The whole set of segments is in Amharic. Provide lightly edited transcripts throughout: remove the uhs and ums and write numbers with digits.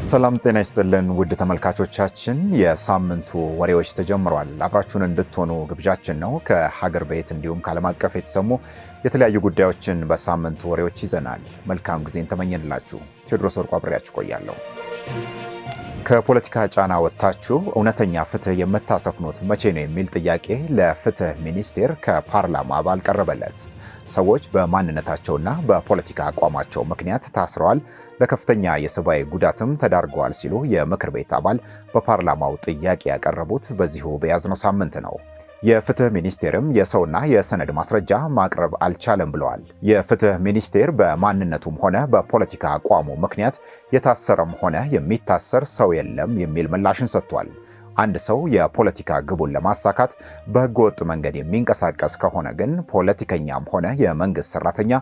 ሰላም ጤና ይስጥልን ውድ ተመልካቾቻችን፣ የሳምንቱ ወሬዎች ተጀምሯል። አብራችሁን እንድትሆኑ ግብዣችን ነው። ከሀገር ቤት እንዲሁም ከዓለም አቀፍ የተሰሙ የተለያዩ ጉዳዮችን በሳምንቱ ወሬዎች ይዘናል። መልካም ጊዜን ተመኘንላችሁ። ቴዎድሮስ ወርቁ አብሬያችሁ ቆያለሁ። ከፖለቲካ ጫና ወጥታችሁ እውነተኛ ፍትህ የምታሰፍኑት መቼ ነው የሚል ጥያቄ ለፍትህ ሚኒስቴር ከፓርላማ አባል ቀረበለት። ሰዎች በማንነታቸውና በፖለቲካ አቋማቸው ምክንያት ታስረዋል፣ ለከፍተኛ የሰብአዊ ጉዳትም ተዳርገዋል ሲሉ የምክር ቤት አባል በፓርላማው ጥያቄ ያቀረቡት በዚሁ በያዝነው ሳምንት ነው። የፍትህ ሚኒስቴርም የሰውና የሰነድ ማስረጃ ማቅረብ አልቻለም ብለዋል። የፍትህ ሚኒስቴር በማንነቱም ሆነ በፖለቲካ አቋሙ ምክንያት የታሰረም ሆነ የሚታሰር ሰው የለም የሚል ምላሽን ሰጥቷል። አንድ ሰው የፖለቲካ ግቡን ለማሳካት በህገ ወጥ መንገድ የሚንቀሳቀስ ከሆነ ግን ፖለቲከኛም ሆነ የመንግስት ሰራተኛ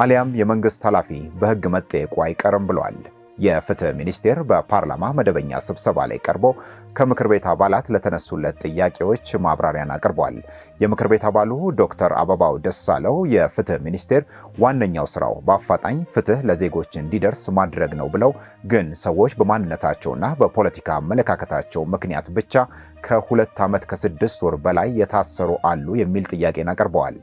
አሊያም የመንግስት ኃላፊ በህግ መጠየቁ አይቀርም ብለዋል። የፍትህ ሚኒስቴር በፓርላማ መደበኛ ስብሰባ ላይ ቀርቦ ከምክር ቤት አባላት ለተነሱለት ጥያቄዎች ማብራሪያን አቅርቧል። የምክር ቤት አባሉ ዶክተር አበባው ደሳለው የፍትህ ሚኒስቴር ዋነኛው ስራው በአፋጣኝ ፍትህ ለዜጎች እንዲደርስ ማድረግ ነው ብለው ግን ሰዎች በማንነታቸውና በፖለቲካ አመለካከታቸው ምክንያት ብቻ ከ2 ዓመት ከ6 ወር በላይ የታሰሩ አሉ የሚል ጥያቄን አቅርበዋል።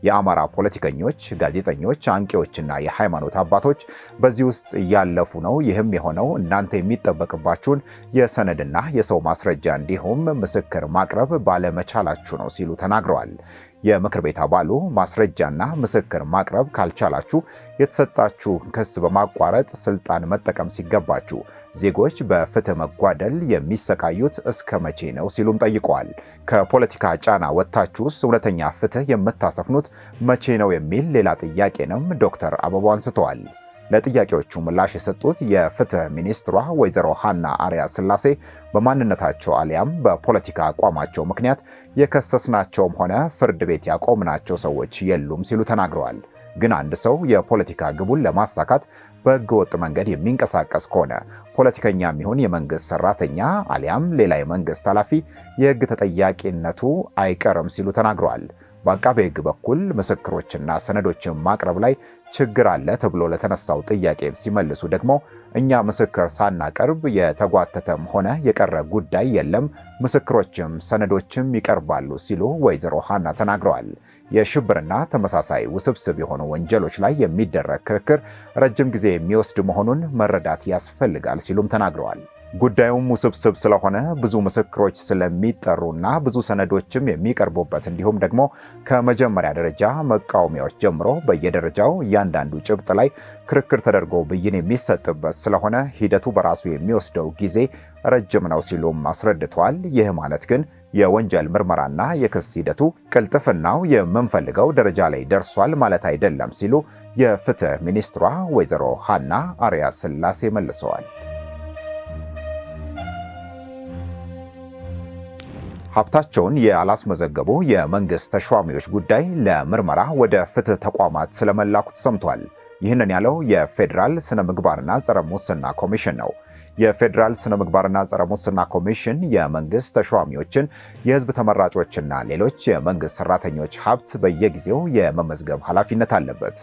የአማራ ፖለቲከኞች፣ ጋዜጠኞች፣ አንቂዎችና የሃይማኖት አባቶች በዚህ ውስጥ እያለፉ ነው። ይህም የሆነው እናንተ የሚጠበቅባችሁን የሰነድና የሰው ማስረጃ እንዲሁም ምስክር ማቅረብ ባለመቻላችሁ ነው ሲሉ ተናግረዋል። የምክር ቤት አባሉ ማስረጃና ምስክር ማቅረብ ካልቻላችሁ የተሰጣችሁ ክስ በማቋረጥ ስልጣን መጠቀም ሲገባችሁ ዜጎች በፍትህ መጓደል የሚሰቃዩት እስከ መቼ ነው ሲሉም ጠይቀዋል። ከፖለቲካ ጫና ወጥታችሁስ እውነተኛ ፍትህ የምታሰፍኑት መቼ ነው የሚል ሌላ ጥያቄንም ዶክተር አበባው አንስተዋል። ለጥያቄዎቹ ምላሽ የሰጡት የፍትህ ሚኒስትሯ ወይዘሮ ሀና አርያ ስላሴ በማንነታቸው አሊያም በፖለቲካ አቋማቸው ምክንያት የከሰስናቸውም ሆነ ፍርድ ቤት ያቆምናቸው ሰዎች የሉም ሲሉ ተናግረዋል። ግን አንድ ሰው የፖለቲካ ግቡን ለማሳካት በሕገ ወጥ መንገድ የሚንቀሳቀስ ከሆነ ፖለቲከኛም ይሁን የመንግስት ሰራተኛ አሊያም ሌላ የመንግስት ኃላፊ የሕግ ተጠያቂነቱ አይቀርም ሲሉ ተናግረዋል። በአቃቤ ሕግ በኩል ምስክሮችና ሰነዶችን ማቅረብ ላይ ችግር አለ ተብሎ ለተነሳው ጥያቄ ሲመልሱ ደግሞ እኛ ምስክር ሳናቀርብ የተጓተተም ሆነ የቀረ ጉዳይ የለም፣ ምስክሮችም ሰነዶችም ይቀርባሉ ሲሉ ወይዘሮ ሀና ተናግረዋል። የሽብርና ተመሳሳይ ውስብስብ የሆኑ ወንጀሎች ላይ የሚደረግ ክርክር ረጅም ጊዜ የሚወስድ መሆኑን መረዳት ያስፈልጋል ሲሉም ተናግረዋል። ጉዳዩም ውስብስብ ስለሆነ ብዙ ምስክሮች ስለሚጠሩና ብዙ ሰነዶችም የሚቀርቡበት እንዲሁም ደግሞ ከመጀመሪያ ደረጃ መቃወሚያዎች ጀምሮ በየደረጃው እያንዳንዱ ጭብጥ ላይ ክርክር ተደርጎ ብይን የሚሰጥበት ስለሆነ ሂደቱ በራሱ የሚወስደው ጊዜ ረጅም ነው ሲሉም አስረድተዋል። ይህ ማለት ግን የወንጀል ምርመራና የክስ ሂደቱ ቅልጥፍናው የምንፈልገው ደረጃ ላይ ደርሷል ማለት አይደለም ሲሉ የፍትህ ሚኒስትሯ ወይዘሮ ሀና አርያ ስላሴ መልሰዋል። ሀብታቸውን ያላስመዘገቡ የመንግስት ተሿሚዎች ጉዳይ ለምርመራ ወደ ፍትህ ተቋማት ስለመላኩ ተሰምቷል። ይህንን ያለው የፌዴራል ስነ ምግባርና ጸረ ሙስና ኮሚሽን ነው። የፌዴራል ስነ ምግባርና ጸረ ሙስና ኮሚሽን የመንግስት ተሿሚዎችን፣ የህዝብ ተመራጮችና ሌሎች የመንግስት ሰራተኞች ሀብት በየጊዜው የመመዝገብ ኃላፊነት አለበት።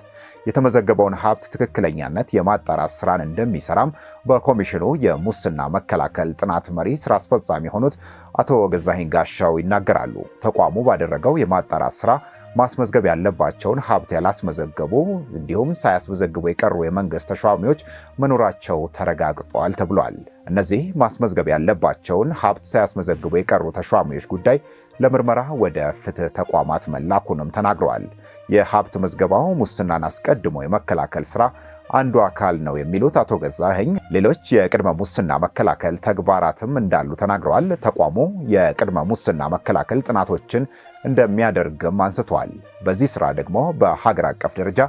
የተመዘገበውን ሀብት ትክክለኛነት የማጣራት ስራን እንደሚሰራም በኮሚሽኑ የሙስና መከላከል ጥናት መሪ ስራ አስፈጻሚ የሆኑት አቶ ገዛኸኝ ጋሻው ይናገራሉ። ተቋሙ ባደረገው የማጣራት ስራ ማስመዝገብ ያለባቸውን ሀብት ያላስመዘገቡ እንዲሁም ሳያስመዘግቡ የቀሩ የመንግስት ተሿሚዎች መኖራቸው ተረጋግጧል ተብሏል። እነዚህ ማስመዝገብ ያለባቸውን ሀብት ሳያስመዘግቡ የቀሩ ተሿሚዎች ጉዳይ ለምርመራ ወደ ፍትህ ተቋማት መላኩንም ተናግረዋል። የሀብት ምዝገባው ሙስናን አስቀድሞ የመከላከል ስራ አንዱ አካል ነው የሚሉት አቶ ገዛኸኝ ሌሎች የቅድመ ሙስና መከላከል ተግባራትም እንዳሉ ተናግረዋል። ተቋሙ የቅድመ ሙስና መከላከል ጥናቶችን እንደሚያደርግም አንስተዋል። በዚህ ስራ ደግሞ በሀገር አቀፍ ደረጃ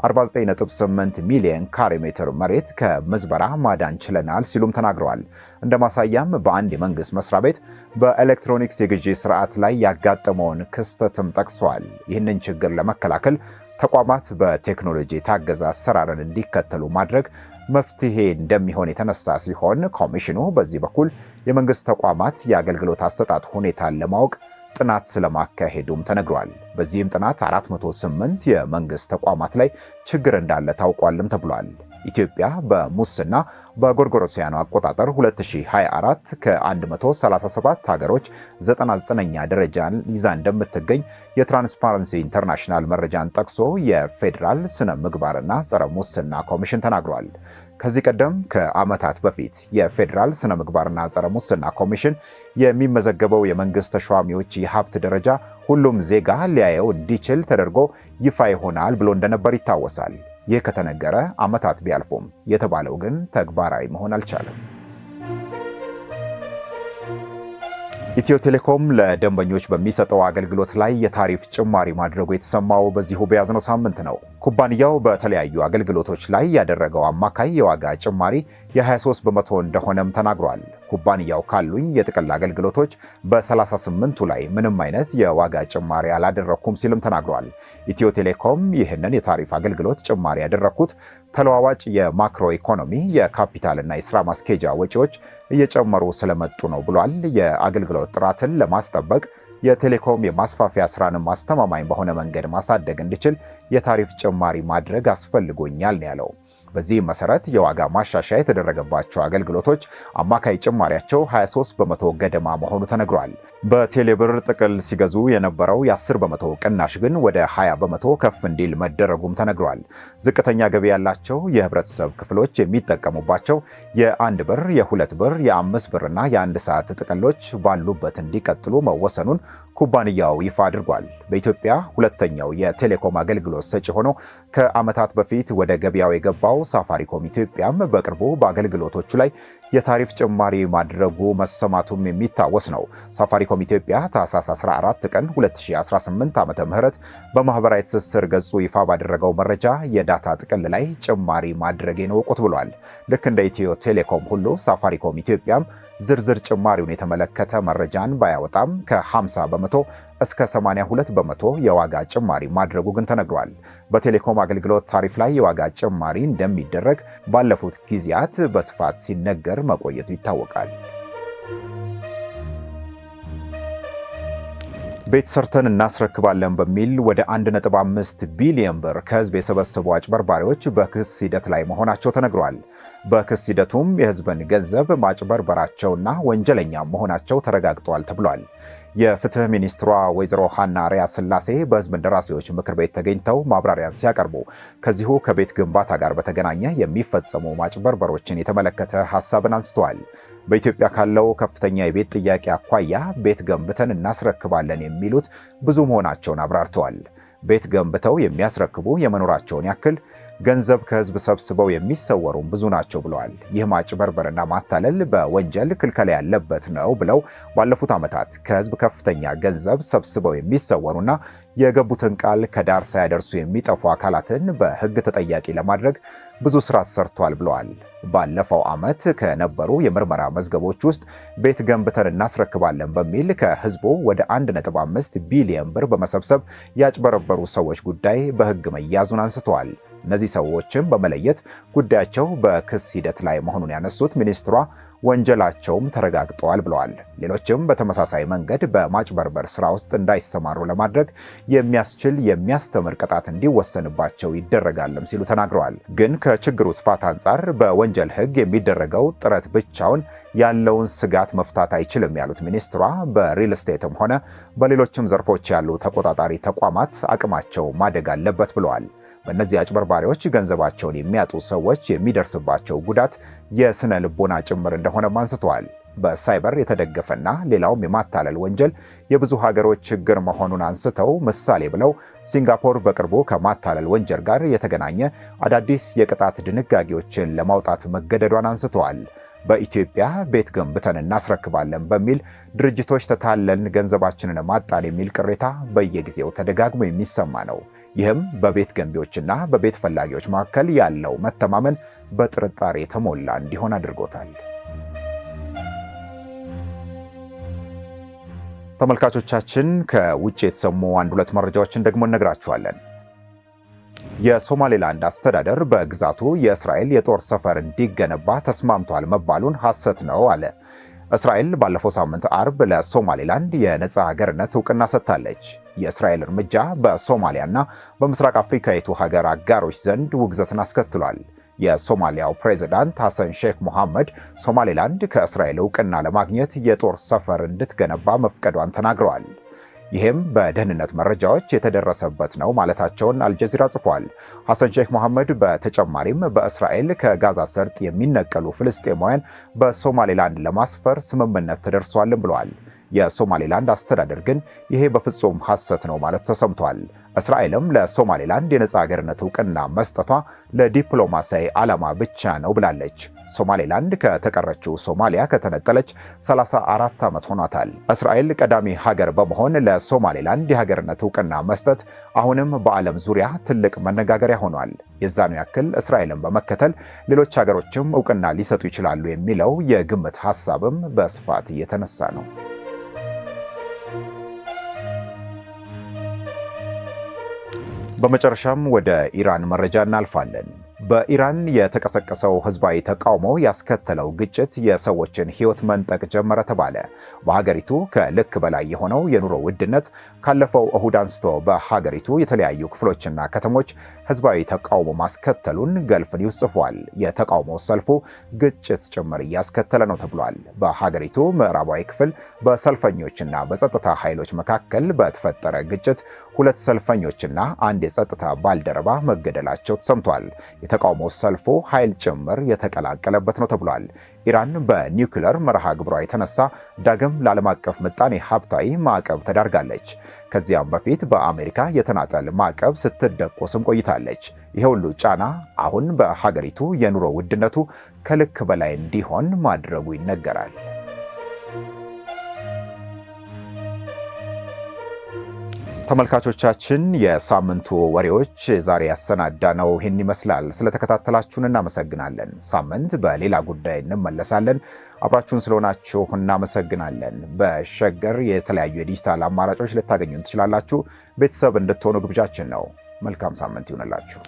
49.8 ሚሊዮን ካሬ ሜትር መሬት ከምዝበራ ማዳን ችለናል ሲሉም ተናግረዋል። እንደ ማሳያም በአንድ የመንግስት መስሪያ ቤት በኤሌክትሮኒክስ የግዢ ስርዓት ላይ ያጋጠመውን ክስተትም ጠቅሰዋል። ይህንን ችግር ለመከላከል ተቋማት በቴክኖሎጂ የታገዘ አሰራርን እንዲከተሉ ማድረግ መፍትሄ እንደሚሆን የተነሳ ሲሆን ኮሚሽኑ በዚህ በኩል የመንግስት ተቋማት የአገልግሎት አሰጣጥ ሁኔታን ለማወቅ ጥናት ስለማካሄዱም ተነግሯል። በዚህም ጥናት 408 የመንግስት ተቋማት ላይ ችግር እንዳለ ታውቋልም ተብሏል። ኢትዮጵያ በሙስና በጎርጎሮሳውያኑ አቆጣጠር 2024 ከ137 ሀገሮች 99ኛ ደረጃን ይዛ እንደምትገኝ የትራንስፓረንሲ ኢንተርናሽናል መረጃን ጠቅሶ የፌዴራል ስነ ምግባርና ጸረ ሙስና ኮሚሽን ተናግሯል። ከዚህ ቀደም ከዓመታት በፊት የፌዴራል ስነ ምግባርና ጸረ ሙስና ኮሚሽን የሚመዘገበው የመንግስት ተሿሚዎች የሀብት ደረጃ ሁሉም ዜጋ ሊያየው እንዲችል ተደርጎ ይፋ ይሆናል ብሎ እንደነበር ይታወሳል። ይህ ከተነገረ ዓመታት ቢያልፉም የተባለው ግን ተግባራዊ መሆን አልቻለም። ኢትዮ ቴሌኮም ለደንበኞች በሚሰጠው አገልግሎት ላይ የታሪፍ ጭማሪ ማድረጉ የተሰማው በዚሁ በያዝነው ሳምንት ነው። ኩባንያው በተለያዩ አገልግሎቶች ላይ ያደረገው አማካይ የዋጋ ጭማሪ የ23 በመቶ እንደሆነም ተናግሯል። ኩባንያው ካሉኝ የጥቅል አገልግሎቶች በ38ቱ ላይ ምንም አይነት የዋጋ ጭማሪ አላደረኩም ሲልም ተናግሯል። ኢትዮ ቴሌኮም ይህንን የታሪፍ አገልግሎት ጭማሪ ያደረኩት ተለዋዋጭ የማክሮ ኢኮኖሚ የካፒታልና የስራ ማስኬጃ ወጪዎች እየጨመሩ ስለመጡ ነው ብሏል። የአገልግሎት ጥራትን ለማስጠበቅ የቴሌኮም የማስፋፊያ ስራንም አስተማማኝ በሆነ መንገድ ማሳደግ እንዲችል የታሪፍ ጭማሪ ማድረግ አስፈልጎኛል ነው ያለው። በዚህም መሰረት የዋጋ ማሻሻያ የተደረገባቸው አገልግሎቶች አማካይ ጭማሪያቸው 23 በመቶ ገደማ መሆኑ ተነግሯል። በቴሌብር ጥቅል ሲገዙ የነበረው የ10 በመቶ ቅናሽ ግን ወደ 20 በመቶ ከፍ እንዲል መደረጉም ተነግሯል። ዝቅተኛ ገቢ ያላቸው የህብረተሰብ ክፍሎች የሚጠቀሙባቸው የ1 ብር፣ የ2 ብር፣ የ5 ብር እና የ1 ሰዓት ጥቅሎች ባሉበት እንዲቀጥሉ መወሰኑን ኩባንያው ይፋ አድርጓል። በኢትዮጵያ ሁለተኛው የቴሌኮም አገልግሎት ሰጪ ሆኖ ከዓመታት በፊት ወደ ገበያው የገባው ሳፋሪኮም ኢትዮጵያም በቅርቡ በአገልግሎቶቹ ላይ የታሪፍ ጭማሪ ማድረጉ መሰማቱም የሚታወስ ነው። ሳፋሪኮም ኢትዮጵያ ታህሳስ 14 ቀን 2018 ዓ.ም በማህበራዊ ትስስር ገጹ ይፋ ባደረገው መረጃ የዳታ ጥቅል ላይ ጭማሪ ማድረጌን እወቁት ብሏል። ልክ እንደ ኢትዮ ቴሌኮም ሁሉ ሳፋሪኮም ኢትዮጵያም ዝርዝር ጭማሪውን የተመለከተ መረጃን ባያወጣም ከ50 በመቶ እስከ 82 በመቶ የዋጋ ጭማሪ ማድረጉ ግን ተነግሯል። በቴሌኮም አገልግሎት ታሪፍ ላይ የዋጋ ጭማሪ እንደሚደረግ ባለፉት ጊዜያት በስፋት ሲነገር መቆየቱ ይታወቃል። ቤት ሰርተን እናስረክባለን በሚል ወደ 1.5 ቢሊዮን ብር ከህዝብ የሰበሰቡ አጭበርባሪዎች በክስ ሂደት ላይ መሆናቸው ተነግሯል። በክስ ሂደቱም የህዝብን ገንዘብ ማጭበርበራቸውና ወንጀለኛ መሆናቸው ተረጋግጧል ተብሏል። የፍትህ ሚኒስትሯ ወይዘሮ ሀና ሪያ ስላሴ በህዝብ እንደራሴዎች ምክር ቤት ተገኝተው ማብራሪያን ሲያቀርቡ ከዚሁ ከቤት ግንባታ ጋር በተገናኘ የሚፈጸሙ ማጭበርበሮችን የተመለከተ ሀሳብን አንስተዋል። በኢትዮጵያ ካለው ከፍተኛ የቤት ጥያቄ አኳያ ቤት ገንብተን እናስረክባለን የሚሉት ብዙ መሆናቸውን አብራርተዋል። ቤት ገንብተው የሚያስረክቡ የመኖራቸውን ያክል ገንዘብ ከህዝብ ሰብስበው የሚሰወሩም ብዙ ናቸው ብለዋል። ይህ ማጭበርበርና ማታለል በወንጀል ክልከላ ያለበት ነው ብለው ባለፉት ዓመታት ከህዝብ ከፍተኛ ገንዘብ ሰብስበው የሚሰወሩና የገቡትን ቃል ከዳር ሳያደርሱ የሚጠፉ አካላትን በህግ ተጠያቂ ለማድረግ ብዙ ስራ ተሰርቷል ብለዋል። ባለፈው ዓመት ከነበሩ የምርመራ መዝገቦች ውስጥ ቤት ገንብተን እናስረክባለን በሚል ከህዝቡ ወደ 1.5 ቢሊዮን ብር በመሰብሰብ ያጭበረበሩ ሰዎች ጉዳይ በህግ መያዙን አንስተዋል። እነዚህ ሰዎችም በመለየት ጉዳያቸው በክስ ሂደት ላይ መሆኑን ያነሱት ሚኒስትሯ ወንጀላቸውም ተረጋግጠዋል ብለዋል። ሌሎችም በተመሳሳይ መንገድ በማጭበርበር ስራ ውስጥ እንዳይሰማሩ ለማድረግ የሚያስችል የሚያስተምር ቅጣት እንዲወሰንባቸው ይደረጋልም ሲሉ ተናግረዋል። ግን ከችግሩ ስፋት አንጻር በወንጀል ህግ የሚደረገው ጥረት ብቻውን ያለውን ስጋት መፍታት አይችልም ያሉት ሚኒስትሯ በሪል ስቴትም ሆነ በሌሎችም ዘርፎች ያሉ ተቆጣጣሪ ተቋማት አቅማቸው ማደግ አለበት ብለዋል። በእነዚህ አጭበርባሪዎች ገንዘባቸውን የሚያጡ ሰዎች የሚደርስባቸው ጉዳት የስነ ልቦና ጭምር እንደሆነም አንስተዋል። በሳይበር የተደገፈና ሌላውም የማታለል ወንጀል የብዙ ሀገሮች ችግር መሆኑን አንስተው ምሳሌ ብለው ሲንጋፖር በቅርቡ ከማታለል ወንጀል ጋር የተገናኘ አዳዲስ የቅጣት ድንጋጌዎችን ለማውጣት መገደዷን አንስተዋል። በኢትዮጵያ ቤት ገንብተን እናስረክባለን በሚል ድርጅቶች ተታለን ገንዘባችንን ማጣን የሚል ቅሬታ በየጊዜው ተደጋግሞ የሚሰማ ነው። ይህም በቤት ገንቢዎችና በቤት ፈላጊዎች መካከል ያለው መተማመን በጥርጣሬ የተሞላ እንዲሆን አድርጎታል። ተመልካቾቻችን ከውጭ የተሰሙ አንድ ሁለት መረጃዎችን ደግሞ እነግራችኋለን። የሶማሌላንድ አስተዳደር በግዛቱ የእስራኤል የጦር ሰፈር እንዲገነባ ተስማምቷል መባሉን ሐሰት ነው አለ። እስራኤል ባለፈው ሳምንት አርብ ለሶማሌላንድ የነፃ ሀገርነት እውቅና ሰጥታለች። የእስራኤል እርምጃ በሶማሊያና በምስራቅ አፍሪካዊቱ ሀገር አጋሮች ዘንድ ውግዘትን አስከትሏል። የሶማሊያው ፕሬዝዳንት ሐሰን ሼክ መሐመድ ሶማሌላንድ ከእስራኤል እውቅና ለማግኘት የጦር ሰፈር እንድትገነባ መፍቀዷን ተናግረዋል። ይህም በደህንነት መረጃዎች የተደረሰበት ነው ማለታቸውን አልጀዚራ ጽፏል። ሐሰን ሼክ መሐመድ በተጨማሪም በእስራኤል ከጋዛ ሰርጥ የሚነቀሉ ፍልስጤማውያን በሶማሌላንድ ለማስፈር ስምምነት ተደርሷልም ብለዋል። የሶማሌላንድ አስተዳደር ግን ይሄ በፍጹም ሐሰት ነው ማለት ተሰምቷል። እስራኤልም ለሶማሌላንድ የነፃ ሀገርነት እውቅና መስጠቷ ለዲፕሎማሲያዊ ዓላማ ብቻ ነው ብላለች። ሶማሌላንድ ከተቀረችው ሶማሊያ ከተነጠለች 34 ዓመት ሆኗታል። እስራኤል ቀዳሚ ሀገር በመሆን ለሶማሌላንድ የሀገርነት እውቅና መስጠት አሁንም በዓለም ዙሪያ ትልቅ መነጋገሪያ ሆኗል። የዛኑ ያክል እስራኤልን በመከተል ሌሎች ሀገሮችም እውቅና ሊሰጡ ይችላሉ የሚለው የግምት ሐሳብም በስፋት እየተነሳ ነው። በመጨረሻም ወደ ኢራን መረጃ እናልፋለን። በኢራን የተቀሰቀሰው ህዝባዊ ተቃውሞ ያስከተለው ግጭት የሰዎችን ህይወት መንጠቅ ጀመረ ተባለ። በሀገሪቱ ከልክ በላይ የሆነው የኑሮ ውድነት ካለፈው እሁድ አንስቶ በሀገሪቱ የተለያዩ ክፍሎችና ከተሞች ህዝባዊ ተቃውሞ ማስከተሉን ገልፍ ኒውስ ጽፏል። የተቃውሞ ሰልፉ ግጭት ጭምር እያስከተለ ነው ተብሏል። በሀገሪቱ ምዕራባዊ ክፍል በሰልፈኞችና በጸጥታ ኃይሎች መካከል በተፈጠረ ግጭት 2 ሰልፈኞችና 1 የጸጥታ ባልደረባ መገደላቸው ተሰምቷል። የተቃውሞ ሰልፉ ኃይል ጭምር የተቀላቀለበት ነው ተብሏል። ኢራን በኒውክሌር መርሃ ግብሯ የተነሳ ዳግም ለዓለም አቀፍ ምጣኔ ሀብታዊ ማዕቀብ ተዳርጋለች። ከዚያም በፊት በአሜሪካ የተናጠል ማዕቀብ ስትደቆስም ቆይታለች። ይሄ ሁሉ ጫና አሁን በሀገሪቱ የኑሮ ውድነቱ ከልክ በላይ እንዲሆን ማድረጉ ይነገራል። ተመልካቾቻችን የሳምንቱ ወሬዎች ዛሬ ያሰናዳነው ይህን ይመስላል። ስለተከታተላችሁን እናመሰግናለን። ሳምንት በሌላ ጉዳይ እንመለሳለን። አብራችሁን ስለሆናችሁ እናመሰግናለን። በሸገር የተለያዩ የዲጂታል አማራጮች ልታገኙን ትችላላችሁ። ቤተሰብ እንድትሆኑ ግብዣችን ነው። መልካም ሳምንት ይሁንላችሁ።